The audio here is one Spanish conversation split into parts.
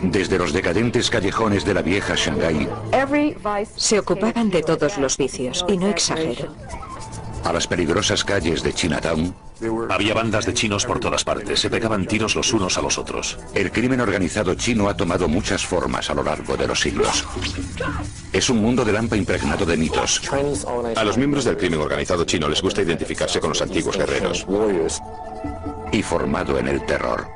Desde los decadentes callejones de la vieja Shanghái Se ocupaban de todos los vicios, y no exagero. a las peligrosas calles de Chinatown, Había bandas de chinos por todas partes, se pegaban tiros los unos a los otros. el crimen organizado chino ha tomado muchas formas a lo largo de los siglos. Es un mundo de lampa impregnado de mitos. A los miembros del crimen organizado chino les gusta identificarse con los antiguos guerreros. Y formado en el terror.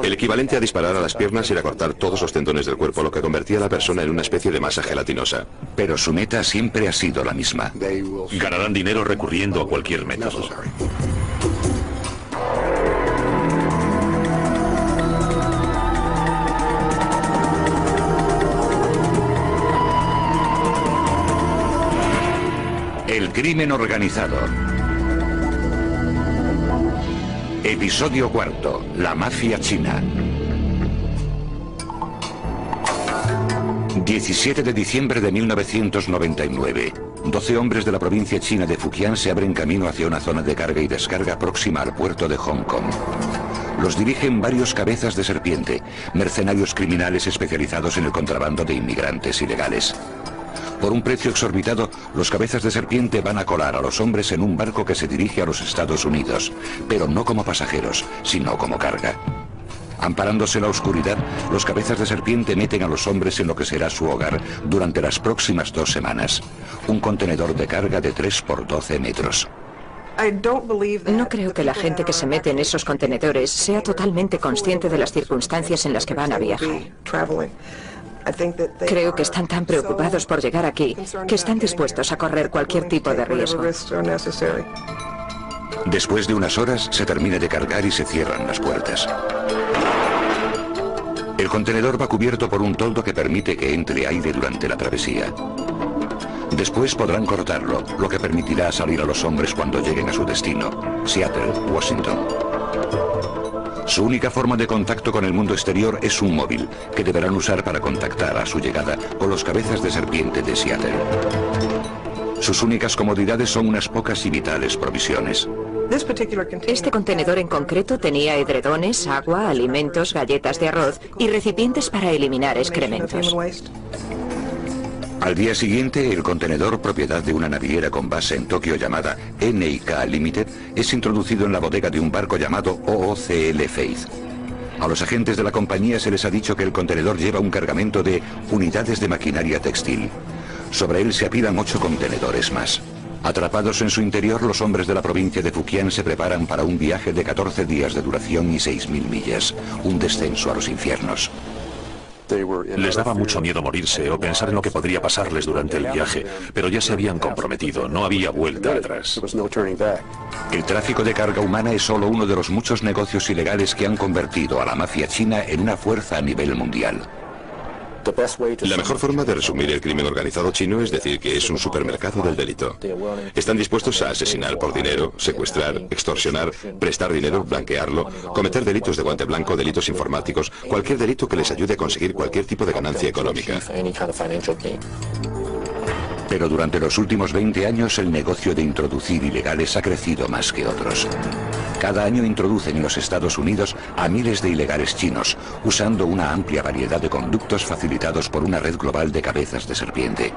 El equivalente a disparar a las piernas era cortar todos los tendones del cuerpo, lo que convertía a la persona en una especie de masa gelatinosa. Pero su meta siempre ha sido la misma. Ganarán dinero recurriendo a cualquier método. El crimen organizado. Episodio cuarto. La mafia china. 17 de diciembre de 1999. 12 hombres de la provincia china de Fujian se abren camino hacia una zona de carga y descarga próxima al puerto de Hong Kong. Los dirigen varios cabezas de serpiente, mercenarios criminales especializados en el contrabando de inmigrantes ilegales. Por un precio exorbitado, los cabezas de serpiente van a colar a los hombres en un barco que se dirige a los Estados Unidos, pero no como pasajeros, sino como carga. Amparándose en la oscuridad, los cabezas de serpiente meten a los hombres en lo que será su hogar durante las próximas 2 semanas. Un contenedor de carga de 3 por 12 metros. No creo que la gente que se mete en esos contenedores sea totalmente consciente de las circunstancias en las que van a viajar. Creo que están tan preocupados por llegar aquí que están dispuestos a correr cualquier tipo de riesgo. Después de unas horas, se termina de cargar y se cierran las puertas. El contenedor va cubierto por un toldo que permite que entre aire durante la travesía. Después podrán cortarlo, lo que permitirá salir a los hombres cuando lleguen a su destino, Seattle, Washington. Su única forma de contacto con el mundo exterior es un móvil, que deberán usar para contactar a su llegada con los cabezas de serpiente de Seattle. Sus únicas comodidades son unas pocas y vitales provisiones. Este contenedor en concreto tenía edredones, agua, alimentos, galletas de arroz y recipientes para eliminar excrementos. Al día siguiente, el contenedor, propiedad de una naviera con base en Tokio llamada NIK Limited, es introducido en la bodega de un barco llamado OOCL Faith. A los agentes de la compañía se les ha dicho que el contenedor lleva un cargamento de unidades de maquinaria textil. Sobre él se apilan 8 contenedores más. Atrapados en su interior, los hombres de la provincia de Fujian se preparan para un viaje de 14 días de duración y 6.000 millas, un descenso a los infiernos. Les daba mucho miedo morirse o pensar en lo que podría pasarles durante el viaje, pero ya se habían comprometido, no había vuelta atrás. El tráfico de carga humana es solo uno de los muchos negocios ilegales que han convertido a la mafia china en una fuerza a nivel mundial. La mejor forma de resumir el crimen organizado chino es decir que es un supermercado del delito. Están dispuestos a asesinar por dinero, secuestrar, extorsionar, prestar dinero, blanquearlo, cometer delitos de guante blanco, delitos informáticos, cualquier delito que les ayude a conseguir cualquier tipo de ganancia económica. Pero durante los últimos 20 años el negocio de introducir ilegales ha crecido más que otros. Cada año introducen en los Estados Unidos a miles de ilegales chinos, usando una amplia variedad de conductos facilitados por una red global de cabezas de serpiente.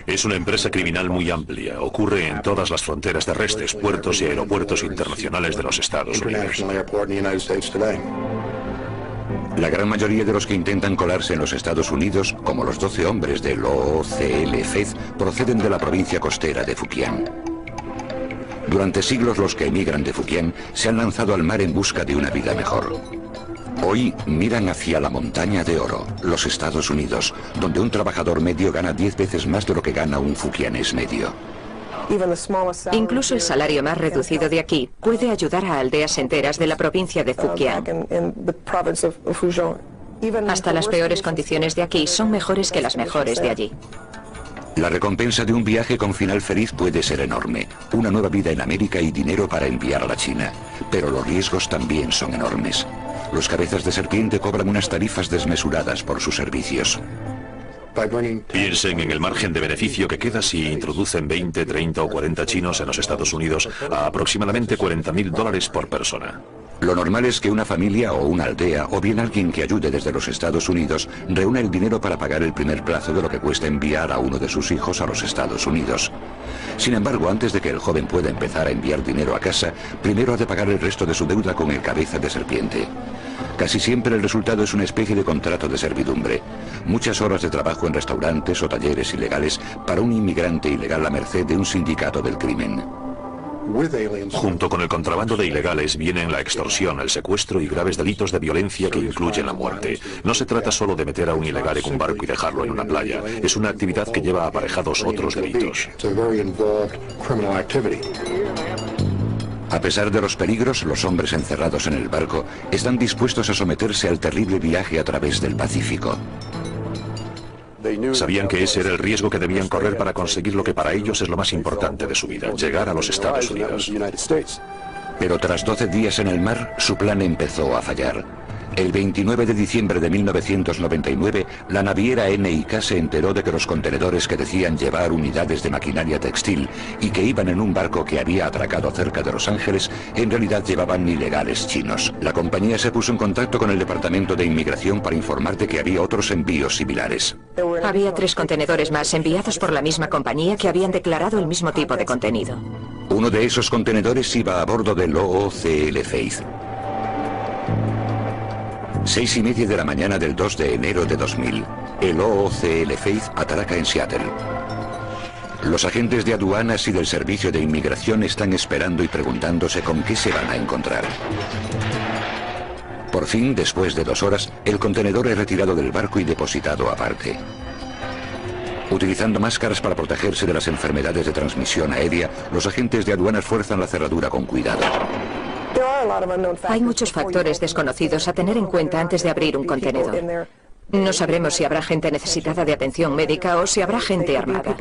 Es una empresa criminal muy amplia, ocurre en todas las fronteras terrestres, puertos y aeropuertos internacionales de los Estados Unidos. La gran mayoría de los que intentan colarse en los Estados Unidos, como los 12 hombres del OOCL Faith, proceden de la provincia costera de Fujian. Durante siglos los que emigran de Fujian se han lanzado al mar en busca de una vida mejor. Hoy miran hacia la montaña de oro, los Estados Unidos, donde un trabajador medio gana 10 veces más de lo que gana un fujianés medio. Incluso el salario más reducido de aquí puede ayudar a aldeas enteras de la provincia de Fujian. Hasta las peores condiciones de aquí son mejores que las mejores de allí. La recompensa de un viaje con final feliz puede ser enorme. Una nueva vida en América y dinero para enviar a la China. Pero los riesgos también son enormes. Los cabezas de serpiente cobran unas tarifas desmesuradas por sus servicios. Piensen en el margen de beneficio que queda si introducen 20, 30 o 40 chinos en los Estados Unidos a aproximadamente $40.000 por persona. Lo normal es que una familia o una aldea, o bien alguien que ayude desde los Estados Unidos, reúna el dinero para pagar el primer plazo de lo que cuesta enviar a uno de sus hijos a los Estados Unidos. Sin embargo, antes de que el joven pueda empezar a enviar dinero a casa, primero ha de pagar el resto de su deuda con el cabeza de serpiente. Casi siempre el resultado es una especie de contrato de servidumbre. Muchas horas de trabajo en restaurantes o talleres ilegales para un inmigrante ilegal a merced de un sindicato del crimen. Junto con el contrabando de ilegales vienen la extorsión, el secuestro y graves delitos de violencia que incluyen la muerte. No se trata solo de meter a un ilegal en un barco y dejarlo en una playa. Es una actividad que lleva aparejados otros delitos. A pesar de los peligros, los hombres encerrados en el barco están dispuestos a someterse al terrible viaje a través del Pacífico. Sabían que ese era el riesgo que debían correr para conseguir lo que para ellos es lo más importante de su vida, llegar a los Estados Unidos. Pero tras 12 días en el mar, su plan empezó a fallar. El 29 de diciembre de 1999, la naviera NIK se enteró de que los contenedores que decían llevar unidades de maquinaria textil y que iban en un barco que había atracado cerca de Los Ángeles, en realidad llevaban ilegales chinos. La compañía se puso en contacto con el Departamento de Inmigración para informar de que había otros envíos similares. Había 3 contenedores más enviados por la misma compañía que habían declarado el mismo tipo de contenido. Uno de esos contenedores iba a bordo del OOCL Faith. 6:30 de la mañana del 2 de enero de 2000, el OOCL Faith atraca en Seattle. Los agentes de aduanas y del servicio de inmigración están esperando y preguntándose con qué se van a encontrar. Por fin, después de 2 horas, el contenedor es retirado del barco y depositado aparte. Utilizando máscaras para protegerse de las enfermedades de transmisión aérea, los agentes de aduanas fuerzan la cerradura con cuidado. Hay muchos factores desconocidos a tener en cuenta antes de abrir un contenedor. No sabremos si habrá gente necesitada de atención médica o si habrá gente armada.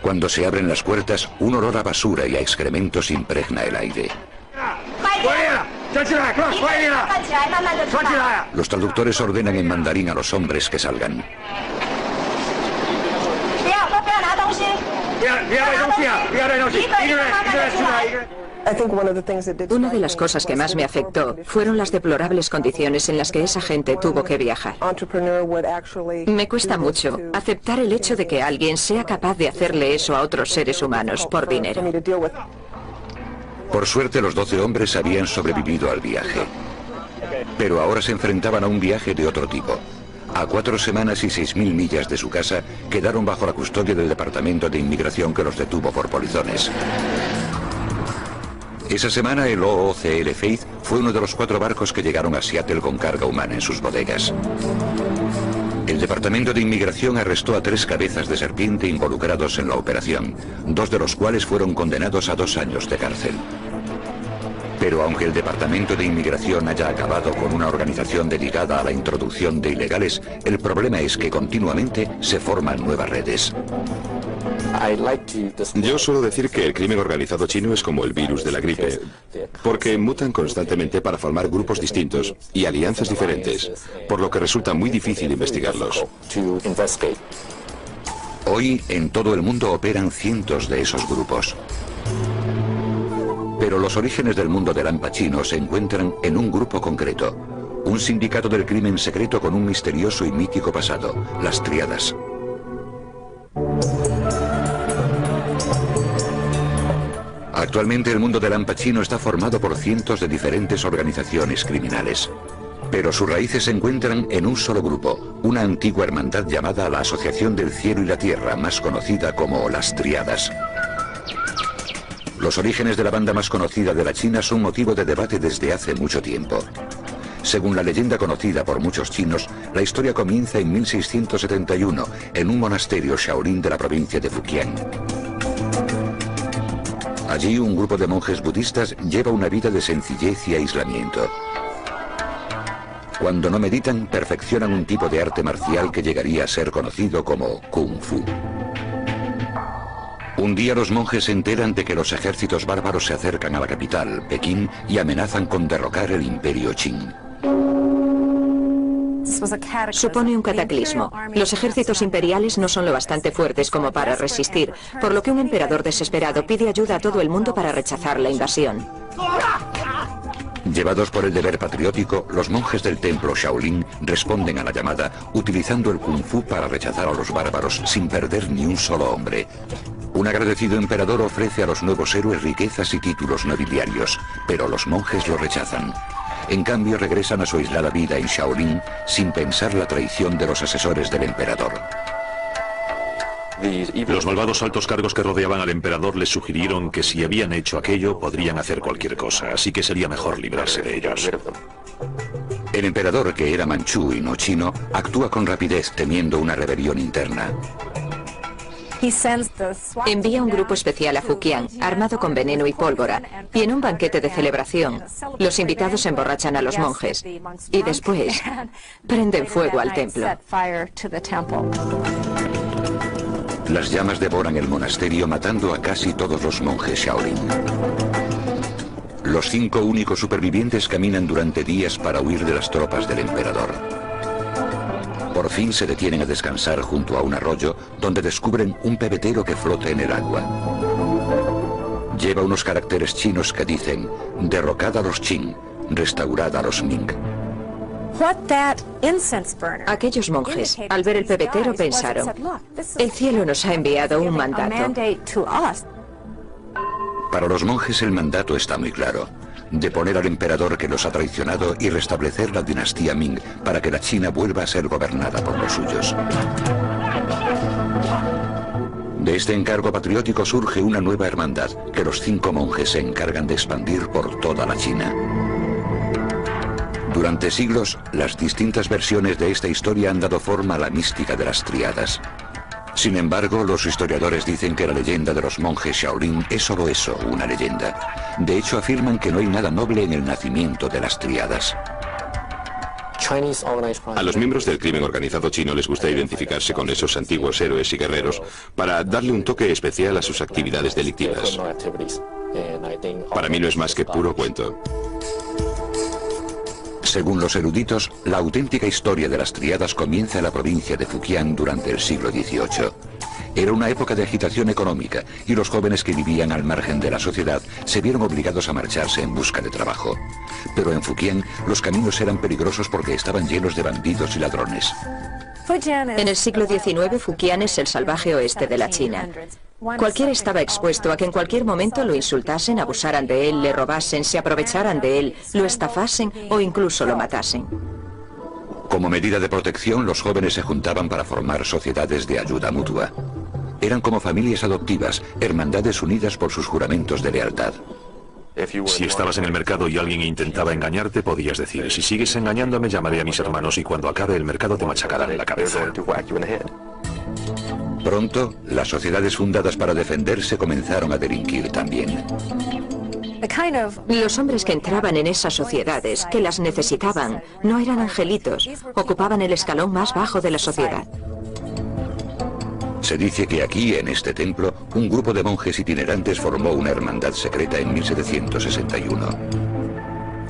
Cuando se abren las puertas, un olor a basura y a excrementos impregna el aire. Los traductores ordenan en mandarín a los hombres que salgan. Una de las cosas que más me afectó fueron las deplorables condiciones en las que esa gente tuvo que viajar. Me cuesta mucho aceptar el hecho de que alguien sea capaz de hacerle eso a otros seres humanos por dinero. Por suerte, los 12 hombres habían sobrevivido al viaje. Pero ahora se enfrentaban a un viaje de otro tipo. A 4 semanas y 6.000 millas de su casa, quedaron bajo la custodia del Departamento de Inmigración que los detuvo por polizones. Esa semana el OOCL Faith fue uno de los 4 barcos que llegaron a Seattle con carga humana en sus bodegas. El Departamento de Inmigración arrestó a 3 cabezas de serpiente involucrados en la operación, 2 de los cuales fueron condenados a 2 años de cárcel. Pero aunque el Departamento de Inmigración haya acabado con una organización dedicada a la introducción de ilegales, el problema es que continuamente se forman nuevas redes. Yo suelo decir que el crimen organizado chino es como el virus de la gripe, porque mutan constantemente para formar grupos distintos y alianzas diferentes, por lo que resulta muy difícil investigarlos. Hoy, en todo el mundo operan cientos de esos grupos. Pero los orígenes del mundo del hampa chino se encuentran en un grupo concreto, un sindicato del crimen secreto con un misterioso y mítico pasado, las Tríadas. Actualmente el mundo del hampa chino está formado por cientos de diferentes organizaciones criminales. Pero sus raíces se encuentran en un solo grupo, una antigua hermandad llamada la Asociación del Cielo y la Tierra, más conocida como las Tríadas. Los orígenes de la banda más conocida de la China son motivo de debate desde hace mucho tiempo. Según la leyenda conocida por muchos chinos, la historia comienza en 1671, en un monasterio Shaolin de la provincia de Fujian. Allí un grupo de monjes budistas lleva una vida de sencillez y aislamiento. Cuando no meditan, perfeccionan un tipo de arte marcial que llegaría a ser conocido como Kung Fu. Un día los monjes se enteran de que los ejércitos bárbaros se acercan a la capital, Pekín, y amenazan con derrocar el imperio Qing. Supone un cataclismo. Los ejércitos imperiales no son lo bastante fuertes como para resistir, por lo que un emperador desesperado pide ayuda a todo el mundo para rechazar la invasión. Llevados por el deber patriótico, los monjes del templo Shaolin responden a la llamada utilizando el kung fu para rechazar a los bárbaros sin perder ni un solo hombre. Un agradecido emperador ofrece a los nuevos héroes riquezas y títulos nobiliarios, pero los monjes lo rechazan. En cambio, regresan a su aislada vida en Shaolin sin pensar la traición de los asesores del emperador. Los malvados altos cargos que rodeaban al emperador les sugirieron que si habían hecho aquello podrían hacer cualquier cosa, así que sería mejor librarse de ellos. El emperador, que era manchú y no chino, actúa con rapidez temiendo una rebelión interna. Envía un grupo especial a Fujian, armado con veneno y pólvora, y en un banquete de celebración, los invitados emborrachan a los monjes, y después prenden fuego al templo. Las llamas devoran el monasterio, matando a casi todos los monjes Shaolin. Los 5 únicos supervivientes caminan durante días para huir de las tropas del emperador. Por fin se detienen a descansar junto a un arroyo, donde descubren un pebetero que flota en el agua. Lleva unos caracteres chinos que dicen: derrocad a los Qing, restaurad a los Ming. Aquellos monjes, al ver el pebetero, pensaron: el cielo nos ha enviado un mandato. Para los monjes el mandato está muy claro: deponer al emperador que los ha traicionado y restablecer la dinastía Ming para que la China vuelva a ser gobernada por los suyos. De este encargo patriótico surge una nueva hermandad que los 5 monjes se encargan de expandir por toda la China. Durante siglos, las distintas versiones de esta historia han dado forma a la mística de las tríadas. Sin embargo, los historiadores dicen que la leyenda de los monjes Shaolin es solo eso, una leyenda. De hecho, afirman que no hay nada noble en el nacimiento de las tríadas. A los miembros del crimen organizado chino les gusta identificarse con esos antiguos héroes y guerreros para darle un toque especial a sus actividades delictivas. Para mí no es más que puro cuento. Según los eruditos, la auténtica historia de las tríadas comienza en la provincia de Fujian durante el siglo XVIII. Era una época de agitación económica y los jóvenes que vivían al margen de la sociedad se vieron obligados a marcharse en busca de trabajo. Pero en Fujian los caminos eran peligrosos porque estaban llenos de bandidos y ladrones. En el siglo XIX, Fujian es el salvaje oeste de la China. Cualquiera estaba expuesto a que en cualquier momento lo insultasen, abusaran de él, le robasen, se aprovecharan de él, lo estafasen o incluso lo matasen. Como medida de protección, los jóvenes se juntaban para formar sociedades de ayuda mutua. Eran como familias adoptivas, hermandades unidas por sus juramentos de lealtad. Si estabas en el mercado y alguien intentaba engañarte, podías decir: si sigues engañándome, llamaré a mis hermanos y cuando acabe el mercado te machacarán en la cabeza. Pronto, las sociedades fundadas para defenderse comenzaron a delinquir también. Los hombres que entraban en esas sociedades, que las necesitaban, no eran angelitos, ocupaban el escalón más bajo de la sociedad. Se dice que aquí, en este templo, un grupo de monjes itinerantes formó una hermandad secreta en 1761.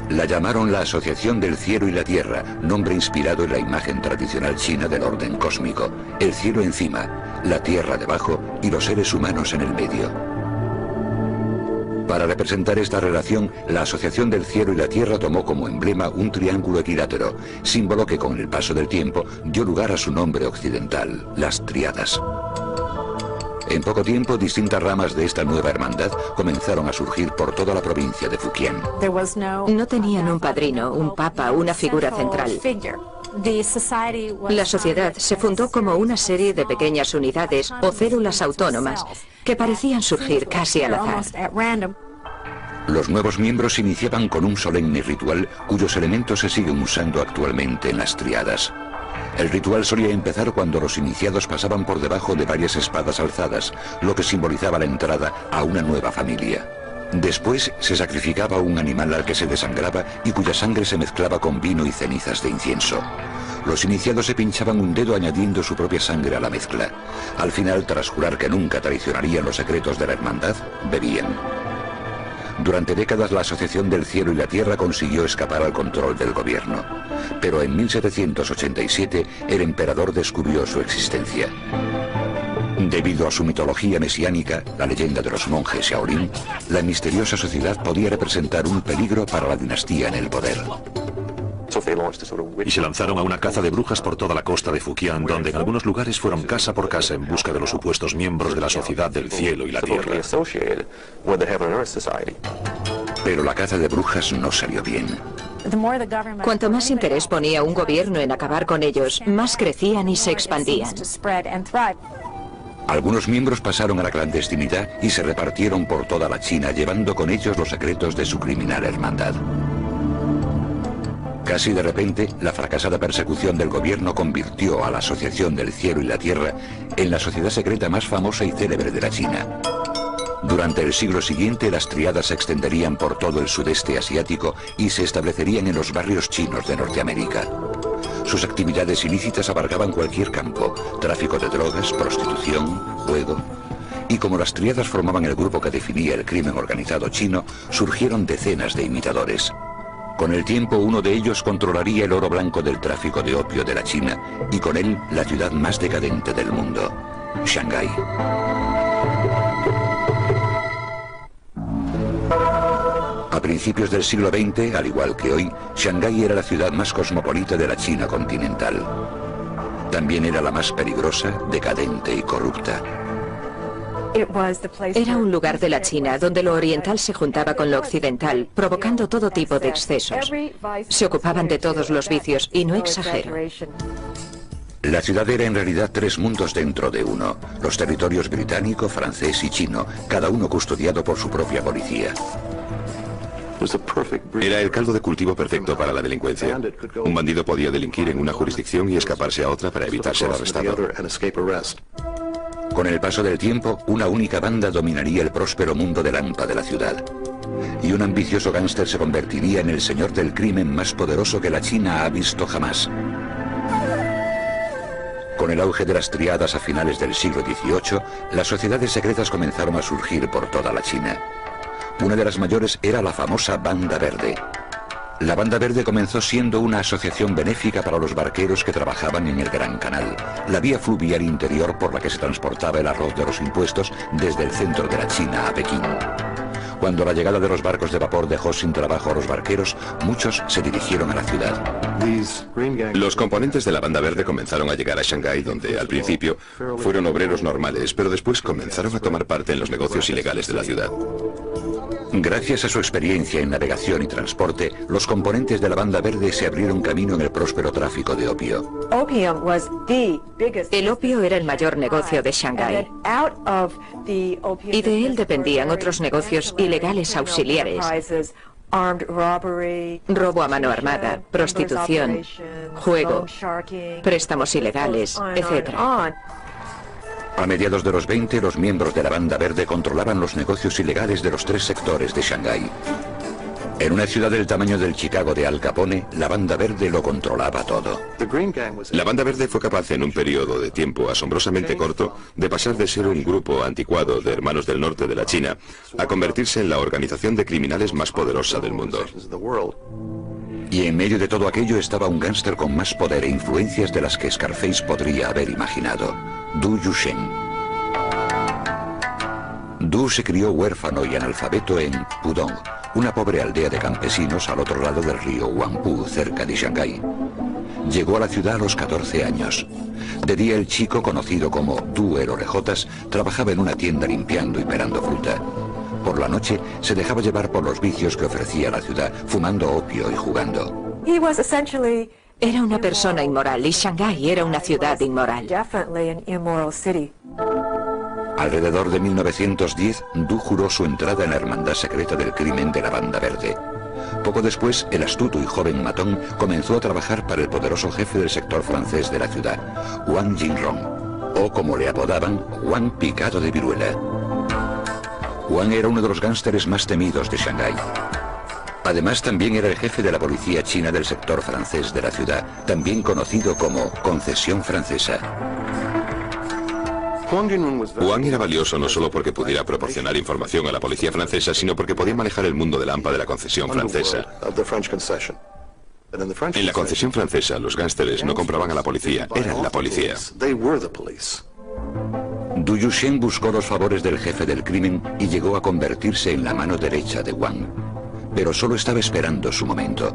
La llamaron la Asociación del Cielo y la Tierra, nombre inspirado en la imagen tradicional china del orden cósmico: el cielo encima, la tierra debajo y los seres humanos en el medio. Para representar esta relación, la Asociación del Cielo y la Tierra tomó como emblema un triángulo equilátero, símbolo que con el paso del tiempo dio lugar a su nombre occidental: las tríadas. En poco tiempo, distintas ramas de esta nueva hermandad comenzaron a surgir por toda la provincia de Fujian. No tenían un padrino, un papa, una figura central. La sociedad se fundó como una serie de pequeñas unidades o células autónomas que parecían surgir casi al azar. Los nuevos miembros iniciaban con un solemne ritual cuyos elementos se siguen usando actualmente en las tríadas. El ritual solía empezar cuando los iniciados pasaban por debajo de varias espadas alzadas, lo que simbolizaba la entrada a una nueva familia. Después se sacrificaba un animal al que se desangraba y cuya sangre se mezclaba con vino y cenizas de incienso. Los iniciados se pinchaban un dedo añadiendo su propia sangre a la mezcla. Al final, tras jurar que nunca traicionarían los secretos de la hermandad, bebían. Durante décadas la Asociación del Cielo y la Tierra consiguió escapar al control del gobierno. Pero en 1787 el emperador descubrió su existencia. Debido a su mitología mesiánica, la leyenda de los monjes Shaolin, la misteriosa sociedad podía representar un peligro para la dinastía en el poder. Y se lanzaron a una caza de brujas por toda la costa de Fujian, donde en algunos lugares fueron casa por casa en busca de los supuestos miembros de la Sociedad del Cielo y la Tierra. Pero la caza de brujas no salió bien. Cuanto más interés ponía un gobierno en acabar con ellos, más crecían y se expandían. Algunos miembros pasaron a la clandestinidad y se repartieron por toda la China, llevando con ellos los secretos de su criminal hermandad. Casi de repente, la fracasada persecución del gobierno convirtió a la Asociación del Cielo y la Tierra en la sociedad secreta más famosa y célebre de la China. Durante el siglo siguiente, las triadas se extenderían por todo el sudeste asiático y se establecerían en los barrios chinos de Norteamérica. Sus actividades ilícitas abarcaban cualquier campo: tráfico de drogas, prostitución, juego. Y como las triadas formaban el grupo que definía el crimen organizado chino, surgieron decenas de imitadores. Con el tiempo, uno de ellos controlaría el oro blanco del tráfico de opio de la China y con él la ciudad más decadente del mundo, Shanghái. A principios del siglo XX, al igual que hoy, Shanghái era la ciudad más cosmopolita de la China continental. También era la más peligrosa, decadente y corrupta. Era un lugar de la China donde lo oriental se juntaba con lo occidental, provocando todo tipo de excesos. Se ocupaban de todos los vicios, y no exagero. La ciudad era en realidad tres mundos dentro de uno: los territorios británico, francés y chino, cada uno custodiado por su propia policía. Era el caldo de cultivo perfecto para la delincuencia. Un bandido podía delinquir en una jurisdicción y escaparse a otra para evitar ser arrestado. Con el paso del tiempo, una única banda dominaría el próspero mundo de Lampa de la ciudad. Y un ambicioso gángster se convertiría en el señor del crimen más poderoso que la China ha visto jamás. Con el auge de las triadas a finales del siglo XVIII, las sociedades secretas comenzaron a surgir por toda la China. Una de las mayores era la famosa Banda Verde. La Banda Verde comenzó siendo una asociación benéfica para los barqueros que trabajaban en el Gran Canal, la vía fluvial interior por la que se transportaba el arroz de los impuestos desde el centro de la China a Pekín. Cuando la llegada de los barcos de vapor dejó sin trabajo a los barqueros, muchos se dirigieron a la ciudad. Los componentes de la Banda Verde comenzaron a llegar a Shanghái, donde al principio fueron obreros normales, pero después comenzaron a tomar parte en los negocios ilegales de la ciudad. Gracias a su experiencia en navegación y transporte, los componentes de la Banda Verde se abrieron camino en el próspero tráfico de opio. El opio era el mayor negocio de Shanghái. Y de él dependían otros negocios ilegales auxiliares: robo a mano armada, prostitución, juego, préstamos ilegales, etc. A mediados de los 20, los miembros de la Banda Verde controlaban los negocios ilegales de los tres sectores de Shanghái. En una ciudad del tamaño del Chicago de Al Capone, la Banda Verde lo controlaba todo. La Banda Verde fue capaz en un periodo de tiempo asombrosamente corto de pasar de ser un grupo anticuado de hermanos del norte de la China a convertirse en la organización de criminales más poderosa del mundo. Y en medio de todo aquello estaba un gángster con más poder e influencias de las que Scarface podría haber imaginado: Du Yusheng. Du se crió huérfano y analfabeto en Pudong, una pobre aldea de campesinos al otro lado del río Huangpu, cerca de Shanghái. Llegó a la ciudad a los 14 años. De día el chico, conocido como Du el Orejotas, trabajaba en una tienda limpiando y pelando fruta. Por la noche se dejaba llevar por los vicios que ofrecía la ciudad, fumando opio y jugando. Era una persona inmoral y Shanghái era una ciudad inmoral. Alrededor de 1910, Du juró su entrada en la hermandad secreta del crimen de la Banda Verde. Poco después, el astuto y joven matón comenzó a trabajar para el poderoso jefe del sector francés de la ciudad, Wang Jinrong, o como le apodaban, Juan Picado de Viruela. Wang era uno de los gánsteres más temidos de Shanghái. Además, también era el jefe de la policía china del sector francés de la ciudad, también conocido como Concesión Francesa. Wang era valioso no solo porque pudiera proporcionar información a la policía francesa, sino porque podía manejar el mundo de Lampa de la concesión francesa. En la concesión francesa, los gánsteres no compraban a la policía, eran la policía. Du Yusheng buscó los favores del jefe del crimen y llegó a convertirse en la mano derecha de Wang. Pero solo estaba esperando su momento.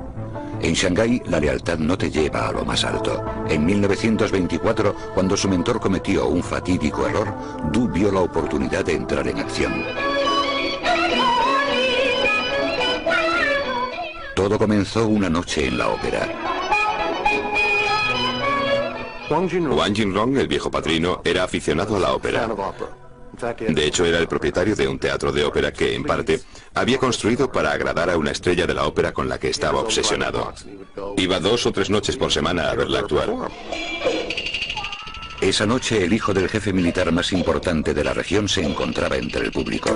En Shanghái, la lealtad no te lleva a lo más alto. En 1924, cuando su mentor cometió un fatídico error, Du vio la oportunidad de entrar en acción. Todo comenzó una noche en la ópera. Wang Jinrong, el viejo padrino, era aficionado a la ópera. De hecho, era el propietario de un teatro de ópera que, en parte, había construido para agradar a una estrella de la ópera con la que estaba obsesionado. Iba 2 o 3 noches por semana a verla actuar. Esa noche, el hijo del jefe militar más importante de la región se encontraba entre el público.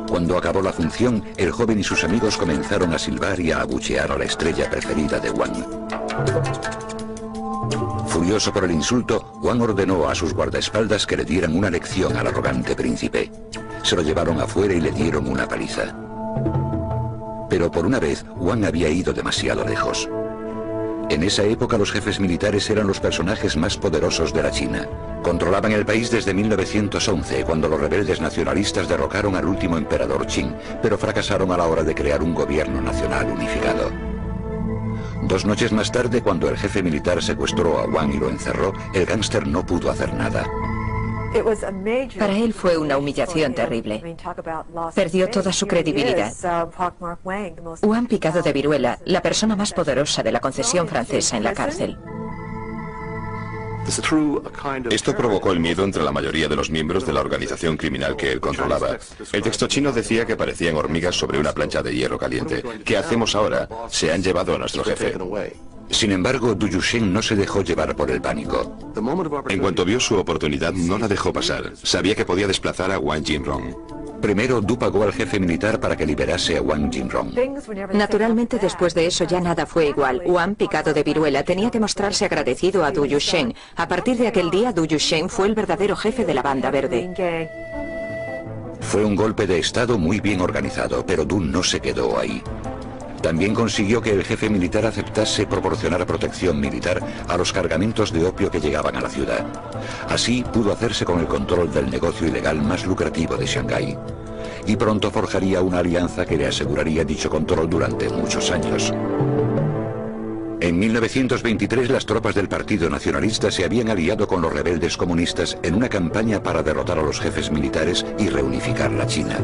Cuando acabó la función, el joven y sus amigos comenzaron a silbar y a abuchear a la estrella preferida de Wang. Furioso por el insulto, Wang ordenó a sus guardaespaldas que le dieran una lección al arrogante príncipe. Se lo llevaron afuera y le dieron una paliza. Pero por una vez, Wang había ido demasiado lejos. En esa época los jefes militares eran los personajes más poderosos de la China. Controlaban el país desde 1911, cuando los rebeldes nacionalistas derrocaron al último emperador Qing, pero fracasaron a la hora de crear un gobierno nacional unificado. 2 noches más tarde, cuando el jefe militar secuestró a Wang y lo encerró, el gángster no pudo hacer nada. Para él fue una humillación terrible. Perdió toda su credibilidad. Wang picado de viruela, la persona más poderosa de la concesión francesa en la cárcel. Esto provocó el miedo entre la mayoría de los miembros de la organización criminal que él controlaba. El texto chino decía que parecían hormigas sobre una plancha de hierro caliente. ¿Qué hacemos ahora? Se han llevado a nuestro jefe. Sin embargo, Du Yusheng no se dejó llevar por el pánico. En cuanto vio su oportunidad, no la dejó pasar. Sabía que podía desplazar a Wang Jinrong. Primero, Du pagó al jefe militar para que liberase a Wang Jinrong. Naturalmente, después de eso ya nada fue igual. Wang, picado de viruela, tenía que mostrarse agradecido a Du Yusheng. A partir de aquel día, Du Yusheng fue el verdadero jefe de la Banda Verde. Fue un golpe de estado muy bien organizado, pero Du no se quedó ahí. También consiguió que el jefe militar aceptase proporcionar protección militar a los cargamentos de opio que llegaban a la ciudad. Así pudo hacerse con el control del negocio ilegal más lucrativo de Shanghái. Y pronto forjaría una alianza que le aseguraría dicho control durante muchos años. En 1923 las tropas del Partido Nacionalista se habían aliado con los rebeldes comunistas en una campaña para derrotar a los jefes militares y reunificar la China.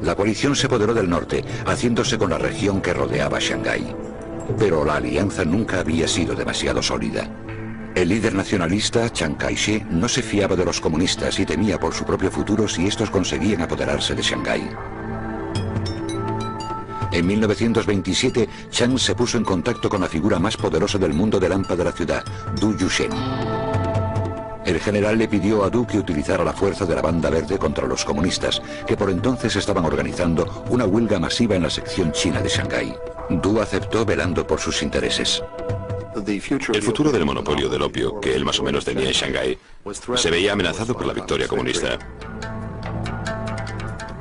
La coalición se apoderó del norte, haciéndose con la región que rodeaba Shanghái. Pero la alianza nunca había sido demasiado sólida. El líder nacionalista, Chiang Kai-shek, no se fiaba de los comunistas y temía por su propio futuro si estos conseguían apoderarse de Shanghái. En 1927, Chiang se puso en contacto con la figura más poderosa del mundo del hampa de la ciudad, Du Yusheng. El general le pidió a Du que utilizara la fuerza de la Banda Verde contra los comunistas, que por entonces estaban organizando una huelga masiva en la sección china de Shanghái. Du aceptó velando por sus intereses. El futuro del monopolio del opio, que él más o menos tenía en Shanghái, se veía amenazado por la victoria comunista.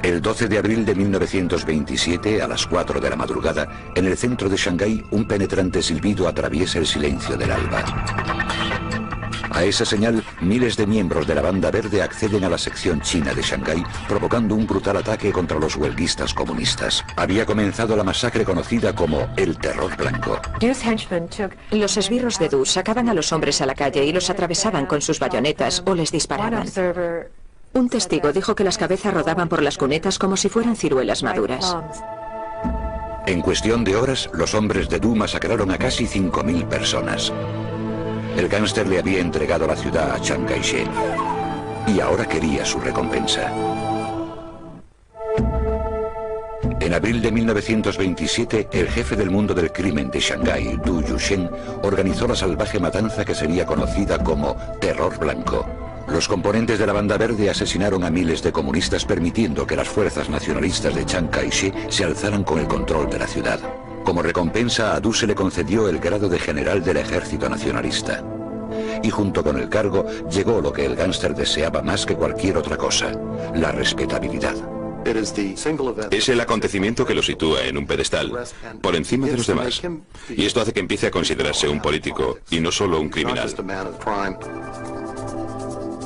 El 12 de abril de 1927, a las 4 de la madrugada, en el centro de Shanghái, un penetrante silbido atraviesa el silencio del alba. A esa señal, miles de miembros de la Banda Verde acceden a la sección china de Shanghái, provocando un brutal ataque contra los huelguistas comunistas. Había comenzado la masacre conocida como el Terror Blanco. Los esbirros de Du sacaban a los hombres a la calle y los atravesaban con sus bayonetas o les disparaban. Un testigo dijo que las cabezas rodaban por las cunetas como si fueran ciruelas maduras. En cuestión de horas, los hombres de Du masacraron a casi 5.000 personas. El gángster le había entregado la ciudad a Chiang Kai-shek y ahora quería su recompensa. En abril de 1927, el jefe del mundo del crimen de Shanghái, Du Yusheng, organizó la salvaje matanza que sería conocida como Terror Blanco. Los componentes de la Banda Verde asesinaron a miles de comunistas, permitiendo que las fuerzas nacionalistas de Chiang Kai-shek se alzaran con el control de la ciudad. Como recompensa, a Du se le concedió el grado de general del ejército nacionalista. Y junto con el cargo llegó lo que el gángster deseaba más que cualquier otra cosa: la respetabilidad. Es el acontecimiento que lo sitúa en un pedestal, por encima de los demás. Y esto hace que empiece a considerarse un político y no solo un criminal.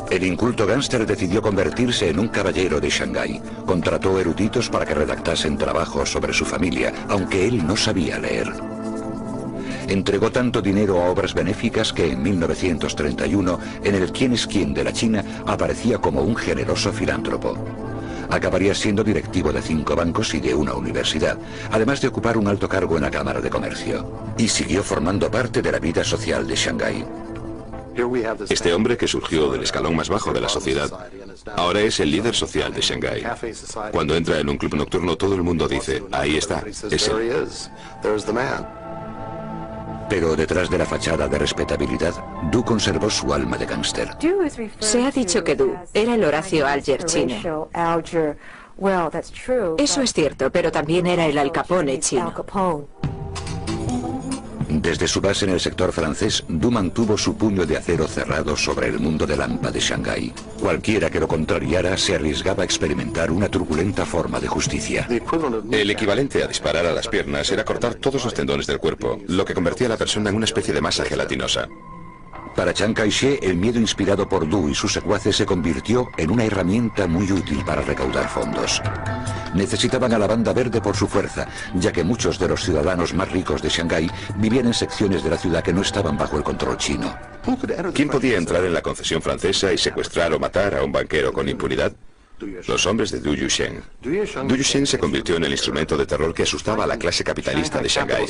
El inculto gángster decidió convertirse en un caballero de Shanghái. Contrató eruditos para que redactasen trabajos sobre su familia, aunque él no sabía leer. Entregó tanto dinero a obras benéficas que en 1931, en el Quién es quién de la China, aparecía como un generoso filántropo. Acabaría siendo directivo de 5 bancos y de una universidad, además de ocupar un alto cargo en la Cámara de Comercio. Y siguió formando parte de la vida social de Shanghái. Este hombre que surgió del escalón más bajo de la sociedad, ahora es el líder social de Shanghái. Cuando entra en un club nocturno, todo el mundo dice, ahí está, es él. Pero detrás de la fachada de respetabilidad, Du conservó su alma de gángster. Se ha dicho que Du era el Horacio Alger chino. Eso es cierto, pero también era el Al Capone chino. Desde su base en el sector francés, Du mantuvo su puño de acero cerrado sobre el mundo del hampa de Shanghái. Cualquiera que lo contrariara se arriesgaba a experimentar una turbulenta forma de justicia. El equivalente a disparar a las piernas era cortar todos los tendones del cuerpo, lo que convertía a la persona en una especie de masa gelatinosa. Para Chiang Kai-shek, el miedo inspirado por Du y sus secuaces se convirtió en una herramienta muy útil para recaudar fondos. Necesitaban a la banda verde por su fuerza, ya que muchos de los ciudadanos más ricos de Shanghái vivían en secciones de la ciudad que no estaban bajo el control chino. ¿Quién podía entrar en la concesión francesa y secuestrar o matar a un banquero con impunidad? Los hombres de Du Yusheng. Du Yusheng se convirtió en el instrumento de terror que asustaba a la clase capitalista de Shanghái.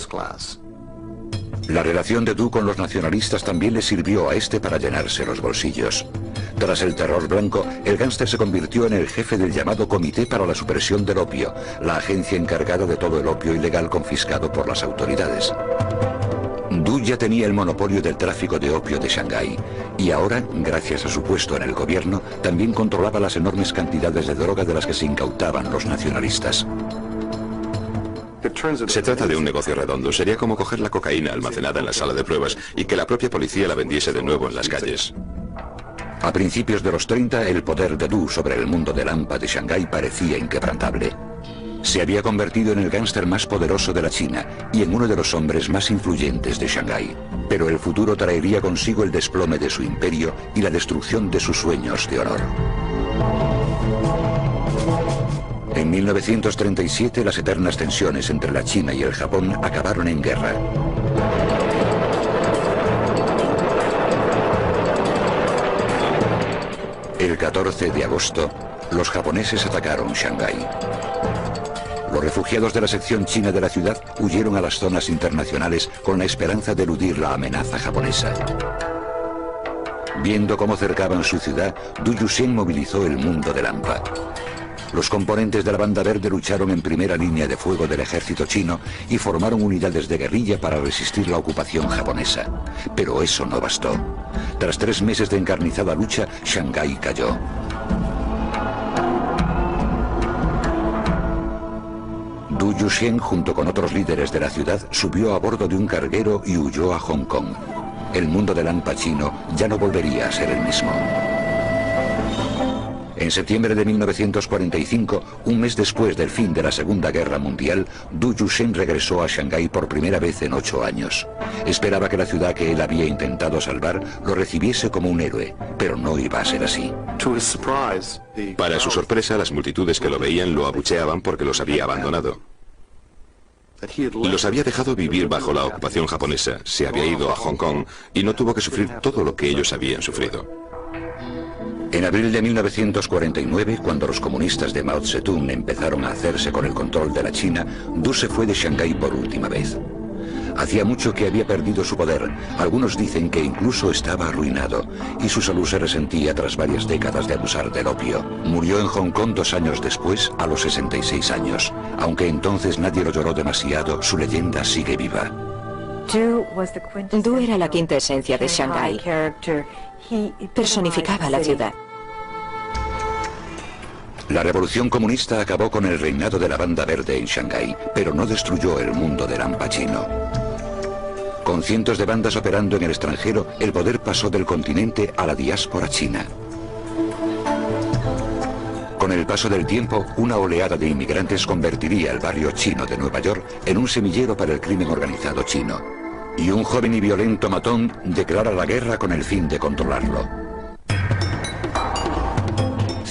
La relación de Du con los nacionalistas también le sirvió a este para llenarse los bolsillos. Tras el terror blanco, el gángster se convirtió en el jefe del llamado Comité para la Supresión del Opio, la agencia encargada de todo el opio ilegal confiscado por las autoridades. Du ya tenía el monopolio del tráfico de opio de Shanghái y ahora, gracias a su puesto en el gobierno, también controlaba las enormes cantidades de droga de las que se incautaban los nacionalistas. Se trata de un negocio redondo. Sería como coger la cocaína almacenada en la sala de pruebas y que la propia policía la vendiese de nuevo en las calles. A principios de los 30, el poder de Du sobre el mundo del hampa de Shanghái parecía inquebrantable. Se había convertido en el gángster más poderoso de la China y en uno de los hombres más influyentes de Shanghái. Pero el futuro traería consigo el desplome de su imperio y la destrucción de sus sueños de honor. En 1937, las eternas tensiones entre la China y el Japón acabaron en guerra. El 14 de agosto, los japoneses atacaron Shanghái. Los refugiados de la sección china de la ciudad huyeron a las zonas internacionales con la esperanza de eludir la amenaza japonesa. Viendo cómo cercaban su ciudad, Du Yusheng movilizó el mundo del hampa. Los componentes de la banda verde lucharon en primera línea de fuego del ejército chino y formaron unidades de guerrilla para resistir la ocupación japonesa. Pero eso no bastó. Tras 3 meses de encarnizada lucha, Shanghái cayó. Du Yusheng, junto con otros líderes de la ciudad, subió a bordo de un carguero y huyó a Hong Kong. El mundo del hampa chino ya no volvería a ser el mismo. En septiembre de 1945, un mes después del fin de la Segunda Guerra Mundial, Du Yusheng regresó a Shanghái por primera vez en 8 años. Esperaba que la ciudad que él había intentado salvar lo recibiese como un héroe, pero no iba a ser así. Para su sorpresa, las multitudes que lo veían lo abucheaban porque los había abandonado. Los había dejado vivir bajo la ocupación japonesa, se había ido a Hong Kong y no tuvo que sufrir todo lo que ellos habían sufrido. En abril de 1949, cuando los comunistas de Mao Zedong empezaron a hacerse con el control de la China, Du se fue de Shanghái por última vez. Hacía mucho que había perdido su poder, algunos dicen que incluso estaba arruinado, y su salud se resentía tras varias décadas de abusar del opio. Murió en Hong Kong 2 años después, a los 66 años. Aunque entonces nadie lo lloró demasiado, su leyenda sigue viva. Du era la quinta esencia de Shanghái. Personificaba la ciudad. La revolución comunista acabó con el reinado de la banda verde en Shanghái, pero no destruyó el mundo del hampa chino. Con cientos de bandas operando en el extranjero, el poder pasó del continente a la diáspora china. Con el paso del tiempo, una oleada de inmigrantes convertiría el barrio chino de Nueva York en un semillero para el crimen organizado chino. Y un joven y violento matón declara la guerra con el fin de controlarlo.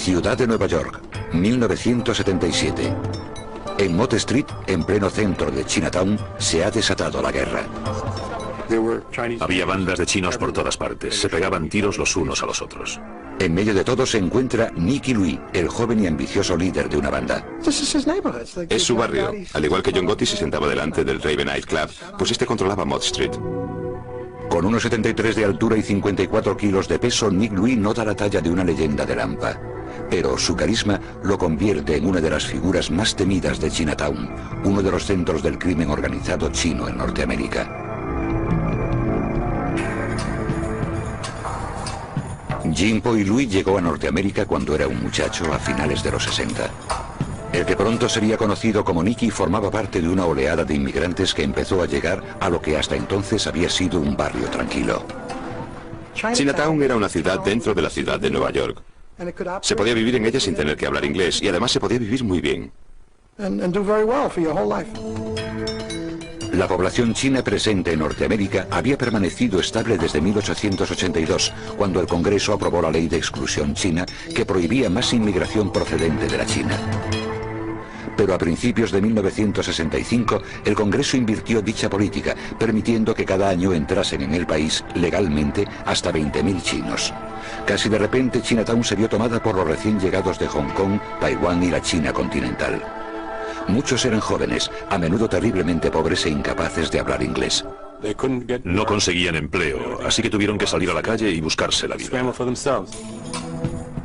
Ciudad de Nueva York, 1977. En Mott Street, en pleno centro de Chinatown, se ha desatado la guerra. Había bandas de chinos por todas partes. Se pegaban tiros los unos a los otros. En medio de todo se encuentra Nicky Louis, el joven y ambicioso líder de una banda. Es su barrio. Al igual que John Gotti se sentaba delante del Raven Night Club, pues este controlaba Mott Street. Con 1,73 de altura y 54 kilos de peso, Nick Louis no da la talla de una leyenda de Lampa. Pero su carisma lo convierte en una de las figuras más temidas de Chinatown, uno de los centros del crimen organizado chino en Norteamérica. Jimpo y Louis llegó a Norteamérica cuando era un muchacho a finales de los 60. El que pronto sería conocido como Nicky formaba parte de una oleada de inmigrantes que empezó a llegar a lo que hasta entonces había sido un barrio tranquilo. Chinatown era una ciudad dentro de la ciudad de Nueva York. Se podía vivir en ella sin tener que hablar inglés y además se podía vivir muy bien. La población china presente en Norteamérica había permanecido estable desde 1882, cuando el Congreso aprobó la ley de exclusión china que prohibía más inmigración procedente de la China. Pero a principios de 1965, el Congreso invirtió dicha política, permitiendo que cada año entrasen en el país legalmente hasta 20.000 chinos. Casi de repente, Chinatown se vio tomada por los recién llegados de Hong Kong, Taiwán y la China continental. Muchos eran jóvenes, a menudo terriblemente pobres e incapaces de hablar inglés. No conseguían empleo, así que tuvieron que salir a la calle y buscarse la vida.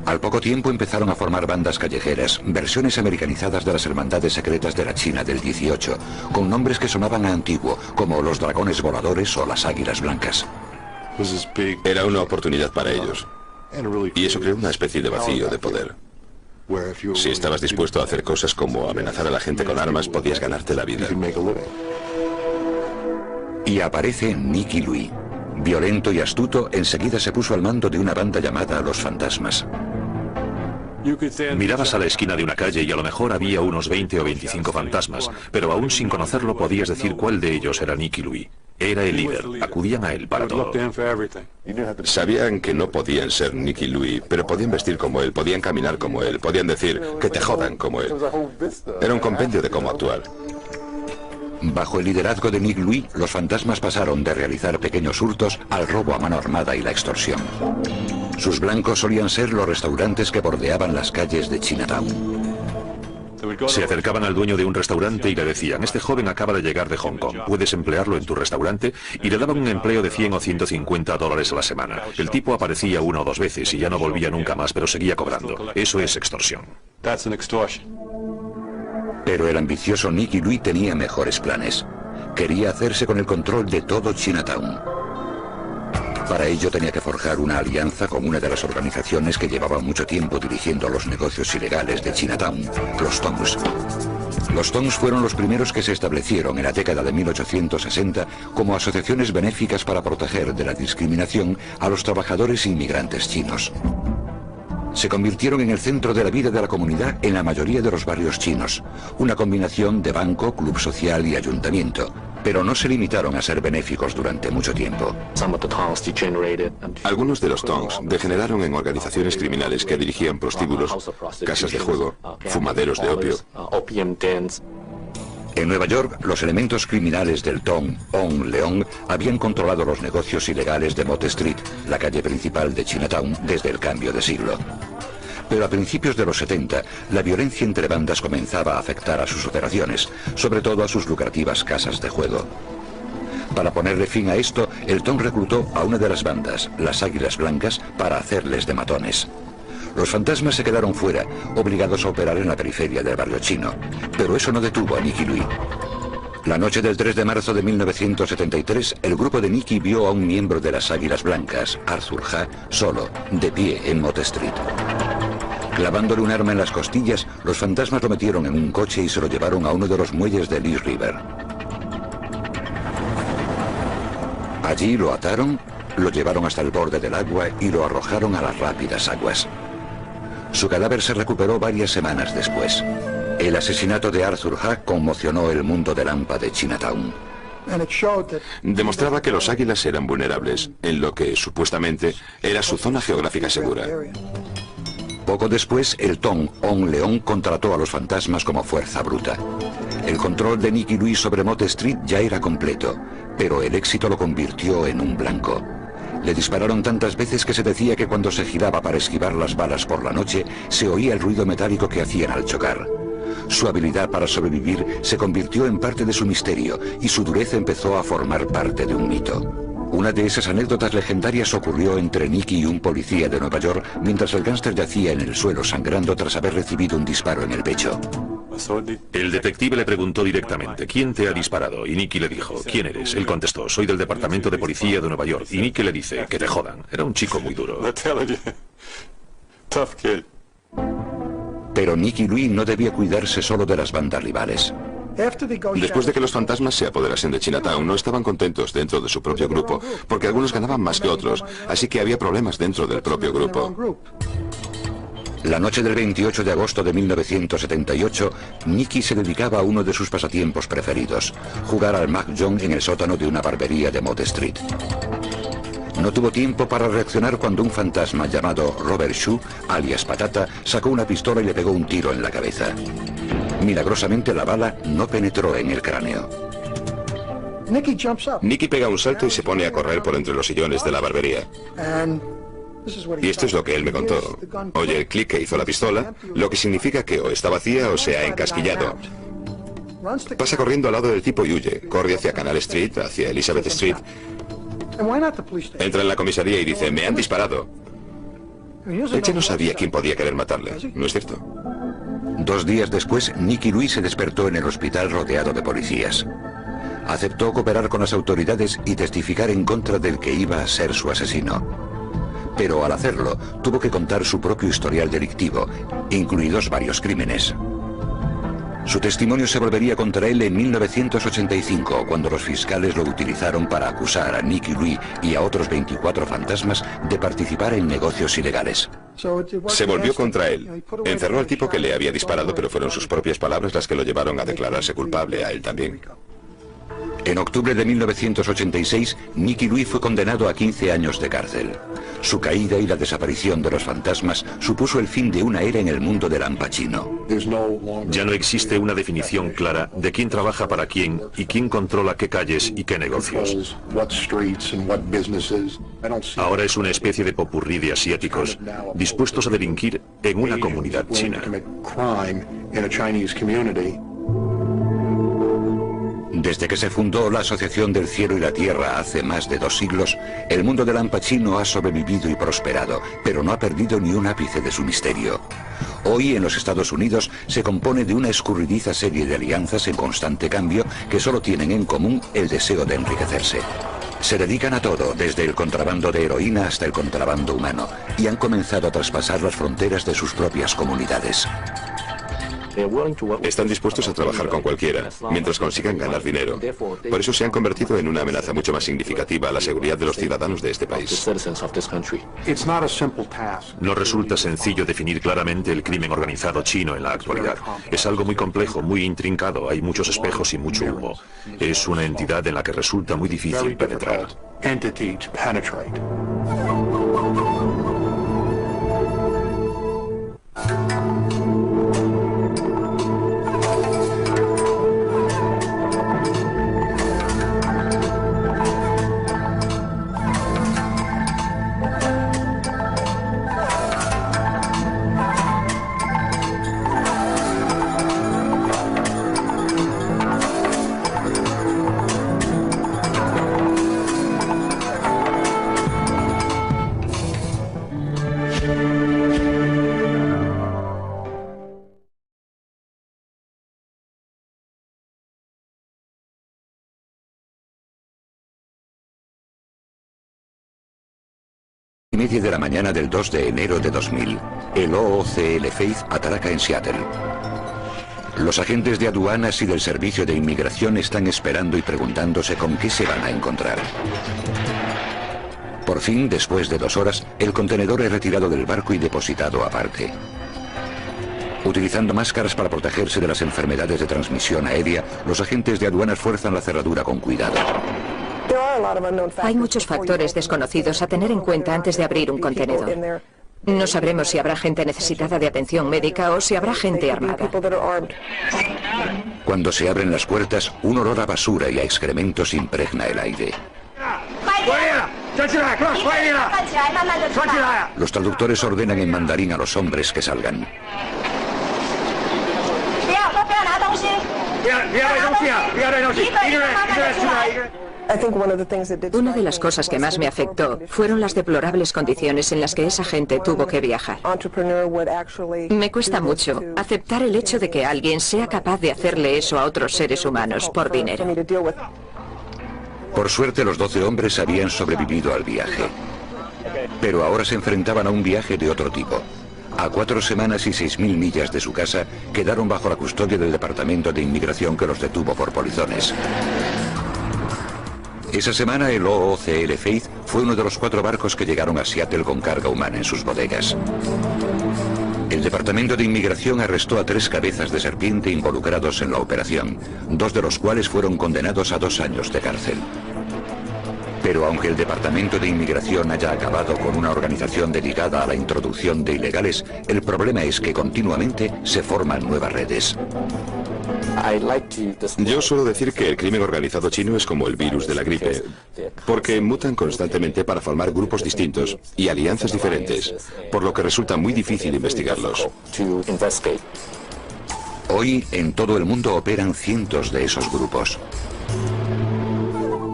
Al poco tiempo empezaron a formar bandas callejeras, versiones americanizadas de las hermandades secretas de la China del 18, con nombres que sonaban a antiguo, como los dragones voladores o las águilas blancas. Era una oportunidad para ellos. Y eso creó una especie de vacío de poder. Si estabas dispuesto a hacer cosas como amenazar a la gente con armas, podías ganarte la vida. Y aparece Nicky Louis. Violento y astuto, enseguida se puso al mando de una banda llamada Los Fantasmas. Mirabas a la esquina de una calle y a lo mejor había unos 20 o 25 fantasmas, pero aún sin conocerlo podías decir cuál de ellos era Nicky Louis. Era el líder, acudían a él para todo. Sabían que no podían ser Nicky Louis, pero podían vestir como él, podían caminar como él, podían decir que te jodan como él. Era un compendio de cómo actuar. Bajo el liderazgo de Nick Louis, los fantasmas pasaron de realizar pequeños hurtos al robo a mano armada y la extorsión. Sus blancos solían ser los restaurantes que bordeaban las calles de Chinatown. Se acercaban al dueño de un restaurante y le decían: este joven acaba de llegar de Hong Kong, ¿puedes emplearlo en tu restaurante? Y le daban un empleo de 100 o 150 dólares a la semana. El tipo aparecía una o dos veces y ya no volvía nunca más, pero seguía cobrando. Eso es extorsión. Pero el ambicioso Nicky Louis tenía mejores planes. Quería hacerse con el control de todo Chinatown. Para ello tenía que forjar una alianza con una de las organizaciones que llevaba mucho tiempo dirigiendo los negocios ilegales de Chinatown, los Tongs. Los Tongs fueron los primeros que se establecieron en la década de 1860 como asociaciones benéficas para proteger de la discriminación a los trabajadores inmigrantes chinos. Se convirtieron en el centro de la vida de la comunidad en la mayoría de los barrios chinos, una combinación de banco, club social y ayuntamiento, pero no se limitaron a ser benéficos durante mucho tiempo. Algunos de los Tongs degeneraron en organizaciones criminales que dirigían prostíbulos, casas de juego, fumaderos de opio. En Nueva York, los elementos criminales del Tong Ong Leong habían controlado los negocios ilegales de Mott Street, la calle principal de Chinatown, desde el cambio de siglo. Pero a principios de los 70, la violencia entre bandas comenzaba a afectar a sus operaciones, sobre todo a sus lucrativas casas de juego. Para ponerle fin a esto, el Tong reclutó a una de las bandas, las Águilas Blancas, para hacerles de matones. Los fantasmas se quedaron fuera, obligados a operar en la periferia del barrio chino. Pero eso no detuvo a Nicky Louis. La noche del 3 de marzo de 1973, el grupo de Nicky vio a un miembro de las Águilas Blancas, Arthur Ha, solo, de pie en Mott Street. Clavándole un arma en las costillas, los fantasmas lo metieron en un coche y se lo llevaron a uno de los muelles de East River. Allí lo ataron, lo llevaron hasta el borde del agua y lo arrojaron a las rápidas aguas. Su cadáver se recuperó varias semanas después. El asesinato de Arthur Ha conmocionó el mundo de Lampa de Chinatown. Demostraba que los águilas eran vulnerables, en lo que, supuestamente, era su zona geográfica segura. Poco después, el Tom On León contrató a los fantasmas como fuerza bruta. El control de Nicky Louis sobre Mott Street ya era completo, pero el éxito lo convirtió en un blanco. Le dispararon tantas veces que se decía que cuando se giraba para esquivar las balas por la noche, se oía el ruido metálico que hacían al chocar. Su habilidad para sobrevivir se convirtió en parte de su misterio y su dureza empezó a formar parte de un mito. Una de esas anécdotas legendarias ocurrió entre Nicky y un policía de Nueva York mientras el gángster yacía en el suelo sangrando tras haber recibido un disparo en el pecho. El detective le preguntó directamente, ¿quién te ha disparado? Y Nicky le dijo, ¿quién eres? Él contestó, soy del departamento de policía de Nueva York. Y Nicky le dice, que te jodan. Era un chico muy duro. Pero Nicky Louis no debía cuidarse solo de las bandas rivales. Después de que los fantasmas se apoderasen de Chinatown, no estaban contentos dentro de su propio grupo, porque algunos ganaban más que otros, así que había problemas dentro del propio grupo. La noche del 28 de agosto de 1978, Nicky se dedicaba a uno de sus pasatiempos preferidos, jugar al mahjong en el sótano de una barbería de Mott Street. No tuvo tiempo para reaccionar cuando un fantasma llamado Robert Shue, alias Patata, sacó una pistola y le pegó un tiro en la cabeza. Milagrosamente la bala no penetró en el cráneo. Nicky pega un salto y se pone a correr por entre los sillones de la barbería. Y esto es lo que él me contó. Oye el clic que hizo la pistola, lo que significa que o está vacía o se ha encasquillado. Pasa corriendo al lado del tipo y huye. Corre hacia Canal Street, hacia Elizabeth Street. Entra en la comisaría y dice, me han disparado. Ella no sabía quién podía querer matarle, ¿no es cierto? 2 días después, Nicky Louis se despertó en el hospital rodeado de policías. Aceptó cooperar con las autoridades y testificar en contra del que iba a ser su asesino. Pero al hacerlo, tuvo que contar su propio historial delictivo, incluidos varios crímenes. Su testimonio se volvería contra él en 1985, cuando los fiscales lo utilizaron para acusar a Nicky Louis y a otros 24 fantasmas de participar en negocios ilegales. Se volvió contra él. Encerró al tipo que le había disparado, pero fueron sus propias palabras las que lo llevaron a declararse culpable a él también. En octubre de 1986, Nicky Louis fue condenado a 15 años de cárcel. Su caída y la desaparición de los fantasmas supuso el fin de una era en el mundo del Al Pacino. Ya no existe una definición clara de quién trabaja para quién y quién controla qué calles y qué negocios. Ahora es una especie de popurrí de asiáticos dispuestos a delinquir en una comunidad china. Desde que se fundó la Asociación del Cielo y la Tierra hace más de 2 siglos, el mundo del Al Pacino ha sobrevivido y prosperado, pero no ha perdido ni un ápice de su misterio. Hoy en los Estados Unidos se compone de una escurridiza serie de alianzas en constante cambio que solo tienen en común el deseo de enriquecerse. Se dedican a todo, desde el contrabando de heroína hasta el contrabando humano, y han comenzado a traspasar las fronteras de sus propias comunidades. Están dispuestos a trabajar con cualquiera, mientras consigan ganar dinero. Por eso se han convertido en una amenaza mucho más significativa a la seguridad de los ciudadanos de este país. No resulta sencillo definir claramente el crimen organizado chino en la actualidad. Es algo muy complejo, muy intrincado, hay muchos espejos y mucho humo. Es una entidad en la que resulta muy difícil penetrar. Media de la mañana del 2 de enero de 2000, el OOCL Faith atraca en Seattle. Los agentes de aduanas y del servicio de inmigración están esperando y preguntándose con qué se van a encontrar. Por fin, después de 2 horas, el contenedor es retirado del barco y depositado aparte. Utilizando máscaras para protegerse de las enfermedades de transmisión aérea, los agentes de aduanas fuerzan la cerradura con cuidado. Hay muchos factores desconocidos a tener en cuenta antes de abrir un contenedor. No sabremos si habrá gente necesitada de atención médica o si habrá gente armada. Cuando se abren las puertas, un olor a basura y a excrementos impregna el aire. Los traductores ordenan en mandarín a los hombres que salgan. Una de las cosas que más me afectó fueron las deplorables condiciones en las que esa gente tuvo que viajar. Me cuesta mucho aceptar el hecho de que alguien sea capaz de hacerle eso a otros seres humanos por dinero. Por suerte, los 12 hombres habían sobrevivido al viaje. Pero ahora se enfrentaban a un viaje de otro tipo. A 4 semanas y 6.000 millas de su casa, quedaron bajo la custodia del Departamento de Inmigración que los detuvo por polizones. Esa semana el OOCL Faith fue uno de los 4 barcos que llegaron a Seattle con carga humana en sus bodegas. El Departamento de Inmigración arrestó a 3 cabezas de serpiente involucrados en la operación, 2 de los cuales fueron condenados a 2 años de cárcel. Pero aunque el Departamento de Inmigración haya acabado con una organización dedicada a la introducción de ilegales, el problema es que continuamente se forman nuevas redes. Yo suelo decir que el crimen organizado chino es como el virus de la gripe, porque mutan constantemente para formar grupos distintos y alianzas diferentes, por lo que resulta muy difícil investigarlos. Hoy en todo el mundo operan cientos de esos grupos.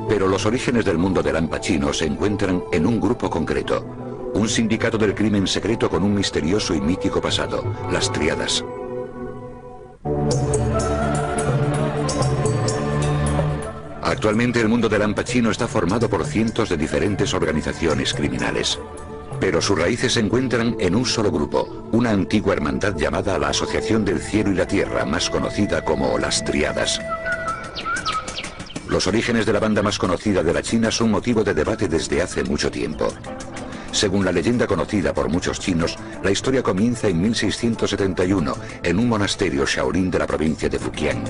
Pero los orígenes del mundo del hampa chino se encuentran en un grupo concreto, un sindicato del crimen secreto con un misterioso y mítico pasado, las Tríadas. Actualmente el mundo del hampa chino está formado por cientos de diferentes organizaciones criminales. Pero sus raíces se encuentran en un solo grupo, una antigua hermandad llamada la Asociación del Cielo y la Tierra, más conocida como las Tríadas. Los orígenes de la banda más conocida de la China son motivo de debate desde hace mucho tiempo. Según la leyenda conocida por muchos chinos, la historia comienza en 1671, en un monasterio Shaolin de la provincia de Fujian.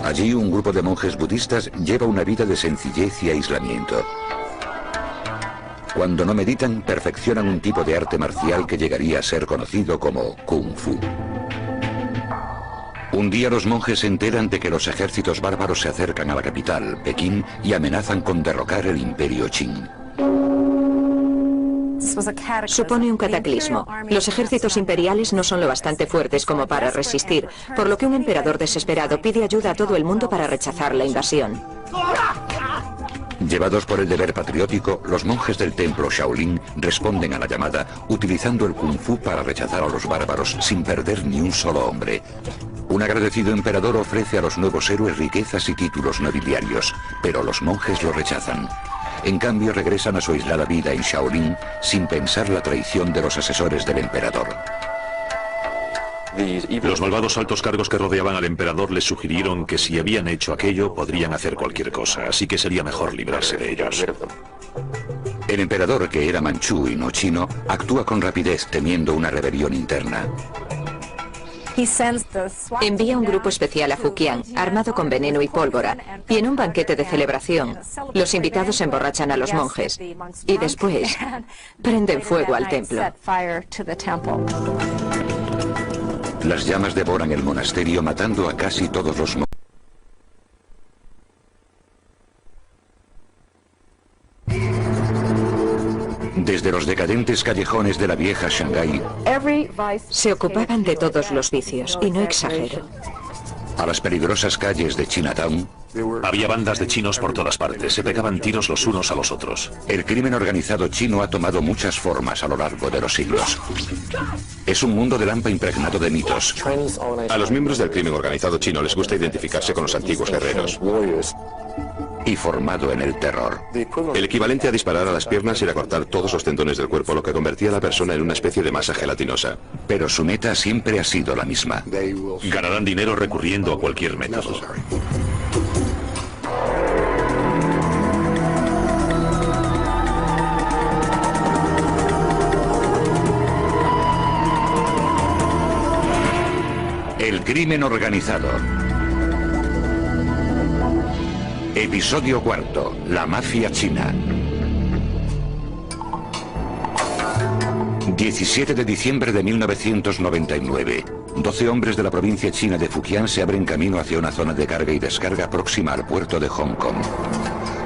Allí un grupo de monjes budistas lleva una vida de sencillez y aislamiento. Cuando no meditan, perfeccionan un tipo de arte marcial que llegaría a ser conocido como Kung Fu. Un día los monjes se enteran de que los ejércitos bárbaros se acercan a la capital, Pekín, y amenazan con derrocar el imperio Qing. Supone un cataclismo. Los ejércitos imperiales no son lo bastante fuertes como para resistir, por lo que un emperador desesperado pide ayuda a todo el mundo para rechazar la invasión. Llevados por el deber patriótico, los monjes del templo Shaolin responden a la llamada utilizando el Kung Fu para rechazar a los bárbaros sin perder ni un solo hombre. Un agradecido emperador ofrece a los nuevos héroes riquezas y títulos nobiliarios, pero los monjes lo rechazan. En cambio, regresan a su aislada vida en Shaolin sin pensar la traición de los asesores del emperador. Los malvados altos cargos que rodeaban al emperador les sugirieron que si habían hecho aquello podrían hacer cualquier cosa, así que sería mejor librarse de ellos. El emperador, que era manchú y no chino, actúa con rapidez temiendo una rebelión interna. Envía un grupo especial a Fujian, armado con veneno y pólvora, y en un banquete de celebración, los invitados emborrachan a los monjes y después prenden fuego al templo. Las llamas devoran el monasterio, matando a casi todos los monjes. Desde los decadentes callejones de la vieja Shanghái, se ocupaban de todos los vicios, y no exagero, a las peligrosas calles de Chinatown, había bandas de chinos por todas partes, se pegaban tiros los unos a los otros. el crimen organizado chino ha tomado muchas formas a lo largo de los siglos. Es un mundo del hampa impregnado de mitos. A los miembros del crimen organizado chino les gusta identificarse con los antiguos guerreros. Y formado en el terror. El equivalente a disparar a las piernas era cortar todos los tendones del cuerpo, lo que convertía a la persona en una especie de masa gelatinosa. Pero su meta siempre ha sido la misma. Ganarán dinero recurriendo a cualquier método. El crimen organizado. Episodio 4. La mafia china. 17 de diciembre de 1999. 12 hombres de la provincia china de Fujian se abren camino hacia una zona de carga y descarga próxima al puerto de Hong Kong.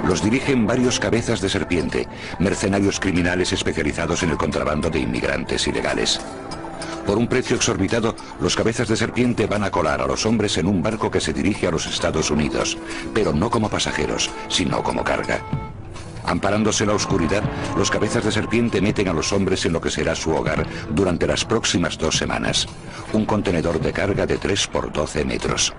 Los dirigen varios cabezas de serpiente, mercenarios criminales especializados en el contrabando de inmigrantes ilegales. Por un precio exorbitado, los cabezas de serpiente van a colar a los hombres en un barco que se dirige a los Estados Unidos, pero no como pasajeros, sino como carga. Amparándose en la oscuridad, los cabezas de serpiente meten a los hombres en lo que será su hogar durante las próximas 2 semanas. Un contenedor de carga de 3 por 12 metros.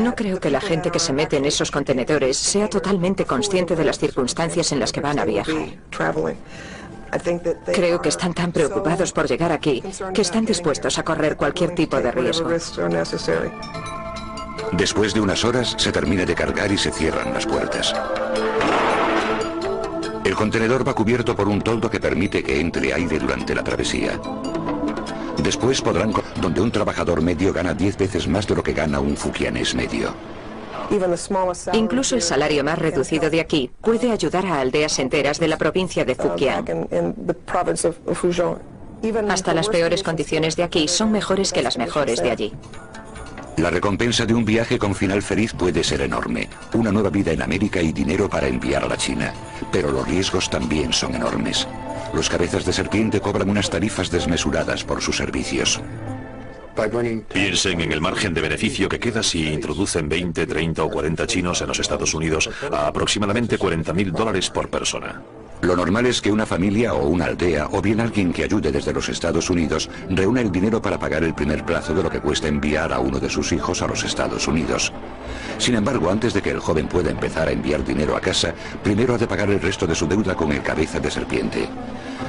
No creo que la gente que se mete en esos contenedores sea totalmente consciente de las circunstancias en las que van a viajar. Creo que están tan preocupados por llegar aquí que están dispuestos a correr cualquier tipo de riesgo. Después de unas horas, se termina de cargar y se cierran las puertas. El contenedor va cubierto por un toldo que permite que entre aire durante la travesía. Después podrán, donde un trabajador medio gana 10 veces más de lo que gana un fujianés medio. Incluso el salario más reducido de aquí puede ayudar a aldeas enteras de la provincia de Fujian. Hasta las peores condiciones de aquí son mejores que las mejores de allí. La recompensa de un viaje con final feliz puede ser enorme. Una nueva vida en América y dinero para enviar a la China. Pero los riesgos también son enormes. Los cabezas de serpiente cobran unas tarifas desmesuradas por sus servicios. Piensen en el margen de beneficio que queda si introducen 20, 30 o 40 chinos en los Estados Unidos a aproximadamente $40.000 por persona. Lo normal es que una familia o una aldea, o bien alguien que ayude desde los Estados Unidos, reúna el dinero para pagar el primer plazo de lo que cuesta enviar a uno de sus hijos a los Estados Unidos. Sin embargo, antes de que el joven pueda empezar a enviar dinero a casa, primero ha de pagar el resto de su deuda con el cabeza de serpiente.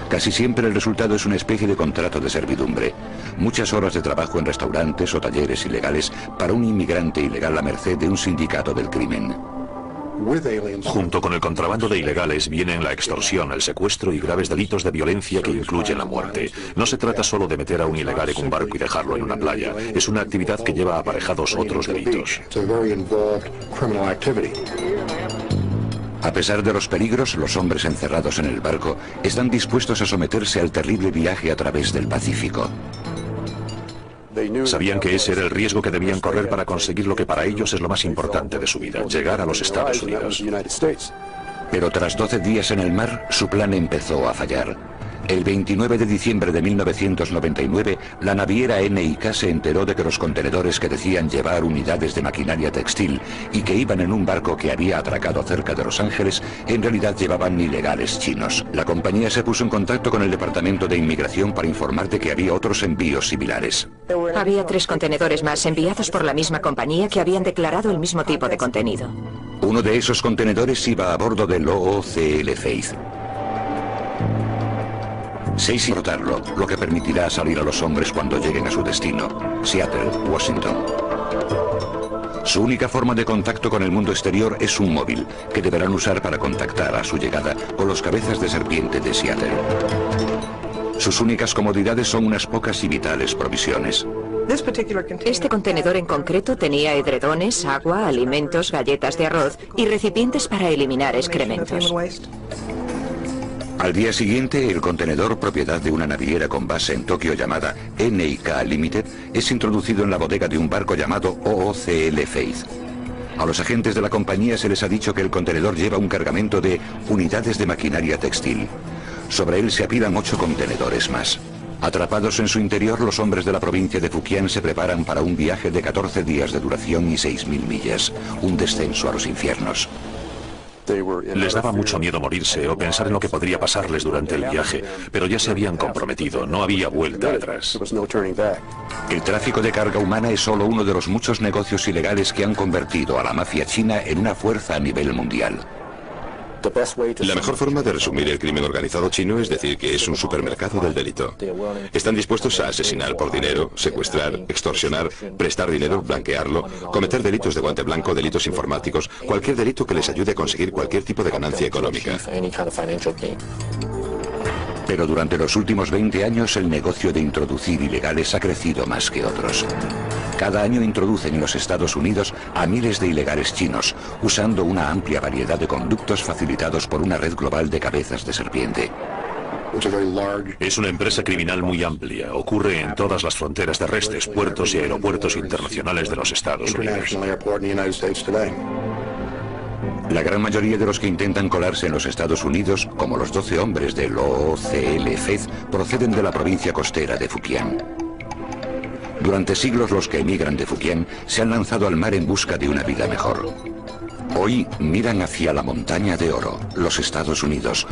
Casi siempre el resultado es una especie de contrato de servidumbre. Muchas horas de trabajo en restaurantes o talleres ilegales para un inmigrante ilegal a merced de un sindicato del crimen. Junto con el contrabando de ilegales vienen la extorsión, el secuestro y graves delitos de violencia que incluyen la muerte. No se trata solo de meter a un ilegal en un barco y dejarlo en una playa. Es una actividad que lleva aparejados otros delitos. A pesar de los peligros, los hombres encerrados en el barco están dispuestos a someterse al terrible viaje a través del Pacífico. Sabían que ese era el riesgo que debían correr para conseguir lo que para ellos es lo más importante de su vida, llegar a los Estados Unidos. Pero tras 12 días en el mar, su plan empezó a fallar. El 29 de diciembre de 1999, la naviera NIK se enteró de que los contenedores que decían llevar unidades de maquinaria textil y que iban en un barco que había atracado cerca de Los Ángeles, en realidad llevaban ilegales chinos. La compañía se puso en contacto con el Departamento de Inmigración para informar de que había otros envíos similares. Había 3 contenedores más enviados por la misma compañía que habían declarado el mismo tipo de contenido. Uno de esos contenedores iba a bordo del OOCL Faith. 6 sin rotarlo, lo que permitirá salir a los hombres cuando lleguen a su destino, Seattle, Washington. Su única forma de contacto con el mundo exterior es un móvil, que deberán usar para contactar a su llegada con los cabezas de serpiente de Seattle. Sus únicas comodidades son unas pocas y vitales provisiones. Este contenedor en concreto tenía edredones, agua, alimentos, galletas de arroz y recipientes para eliminar excrementos. Al día siguiente, el contenedor, propiedad de una naviera con base en Tokio llamada NIK Limited, es introducido en la bodega de un barco llamado OOCL Faith. A los agentes de la compañía se les ha dicho que el contenedor lleva un cargamento de unidades de maquinaria textil. Sobre él se apilan 8 contenedores más. Atrapados en su interior, los hombres de la provincia de Fujian se preparan para un viaje de 14 días de duración y 6.000 millas, un descenso a los infiernos. Les daba mucho miedo morirse o pensar en lo que podría pasarles durante el viaje, pero ya se habían comprometido, no había vuelta atrás. El tráfico de carga humana es solo uno de los muchos negocios ilegales que han convertido a la mafia china en una fuerza a nivel mundial. La mejor forma de resumir el crimen organizado chino es decir que es un supermercado del delito. Están dispuestos a asesinar por dinero, secuestrar, extorsionar, prestar dinero, blanquearlo, cometer delitos de guante blanco, delitos informáticos, cualquier delito que les ayude a conseguir cualquier tipo de ganancia económica. Pero durante los últimos 20 años el negocio de introducir ilegales ha crecido más que otros. Cada año introducen en los Estados Unidos a miles de ilegales chinos, usando una amplia variedad de conductos facilitados por una red global de cabezas de serpiente. Es una empresa criminal muy amplia. Ocurre en todas las fronteras terrestres, puertos y aeropuertos internacionales de los Estados Unidos. La gran mayoría de los que intentan colarse en los Estados Unidos, como los 12 hombres del OCL-FED, proceden de la provincia costera de Fujian. Durante siglos los que emigran de Fujian se han lanzado al mar en busca de una vida mejor. Hoy miran hacia la montaña de oro, los Estados Unidos.